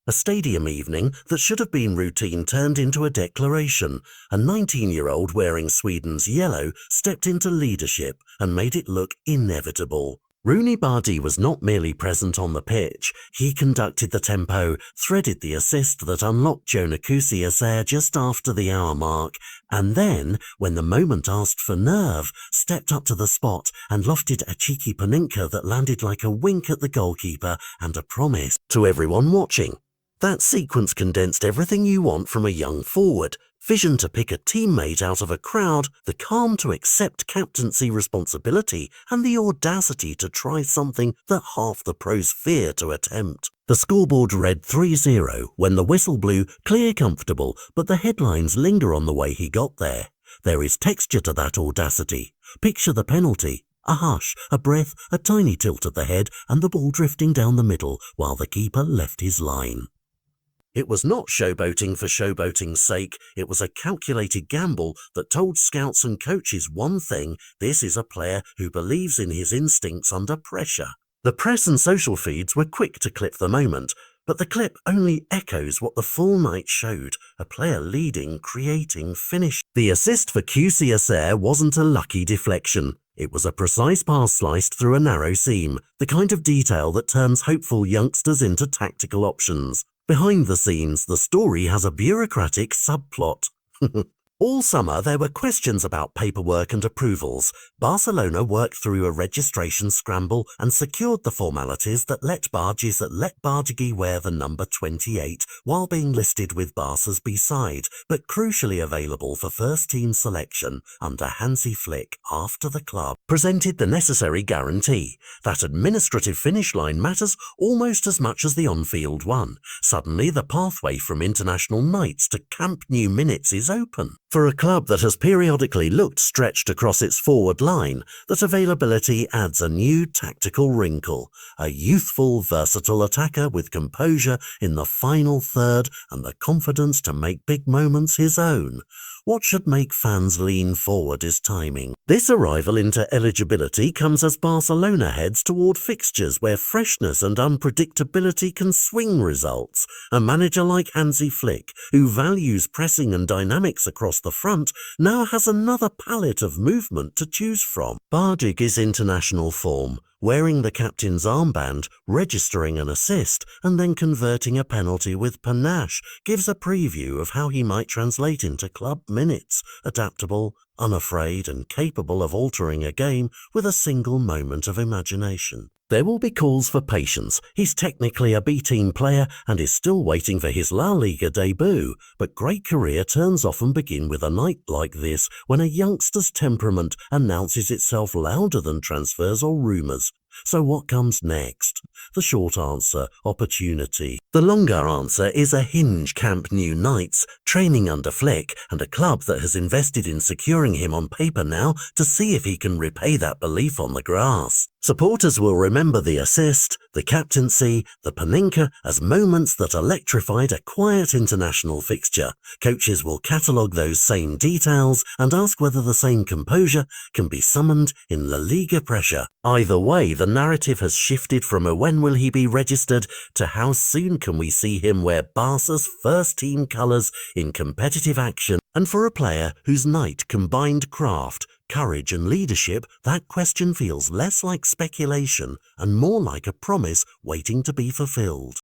A stadium evening that should have been routine turned into a declaration. A 19-year-old wearing Sweden's yellow stepped into leadership and made it look inevitable. Bardghji was not merely present on the pitch, he conducted the tempo, threaded the assist that unlocked Captaincy just after the hour mark, and then, when the moment asked for nerve, stepped up to the spot and lofted a cheeky Panenka that landed like a wink at the goalkeeper and a promise to everyone watching. That sequence condensed everything you want from a young forward: vision to pick a teammate out of a crowd, the calm to accept captaincy responsibility, and the audacity to try something that half the pros fear to attempt. The scoreboard read 3-0 when the whistle blew, clear, comfortable, but the headlines linger on the way he got there. There is texture to that audacity. Picture the penalty. A hush, a breath, a tiny tilt of the head, and the ball drifting down the middle while the keeper left his line. It was not showboating for showboating's sake, it was a calculated gamble that told scouts and coaches one thing: this is a player who believes in his instincts under pressure. The press and social feeds were quick to clip the moment, but the clip only echoes what the full night showed: a player leading, creating, finishing. The assist for Captaincy wasn't a lucky deflection. It was a precise pass sliced through a narrow seam, the kind of detail that turns hopeful youngsters into tactical options. Behind the scenes, the story has a bureaucratic subplot. All summer, there were questions about paperwork and approvals. Barcelona worked through a registration scramble and secured the formalities that let Bardghji wear the number 28 while being listed with Barca's B-side, but crucially available for first-team selection under Hansi Flick after the club presented the necessary guarantee. That administrative finish line matters almost as much as the on-field one. Suddenly, the pathway from international nights to Camp Nou minutes is open. For a club that has periodically looked stretched across its forward line, that availability adds a new tactical wrinkle: a youthful, versatile attacker with composure in the final third and the confidence to make big moments his own. What should make fans lean forward is timing. This arrival into eligibility comes as Barcelona heads toward fixtures where freshness and unpredictability can swing results. A manager like Hansi Flick, who values pressing and dynamics across the front, now has another palette of movement to choose from. Bardghji's international form, wearing the captain's armband, registering an assist, and then converting a penalty with panache, gives a preview of how he might translate into club minutes: adaptable, unafraid, and capable of altering a game with a single moment of imagination. There will be calls for patience. He's technically a B-team player and is still waiting for his La Liga debut, but great career turns often begin with a night like this, when a youngster's temperament announces itself louder than transfers or rumours. So what comes next? The short answer: opportunity. The longer answer is a hinge Camp Nou nights, training under Flick, and a club that has invested in securing him on paper now to see if he can repay that belief on the grass. Supporters will remember the assist, the captaincy, the Panenka as moments that electrified a quiet international fixture. Coaches will catalogue those same details and ask whether the same composure can be summoned in La Liga pressure. Either way, the narrative has shifted from a when will he be registered to how soon can we see him wear Barca's first-team colours in competitive action. And for a player whose night combined craft, courage and leadership, that question feels less like speculation and more like a promise waiting to be fulfilled.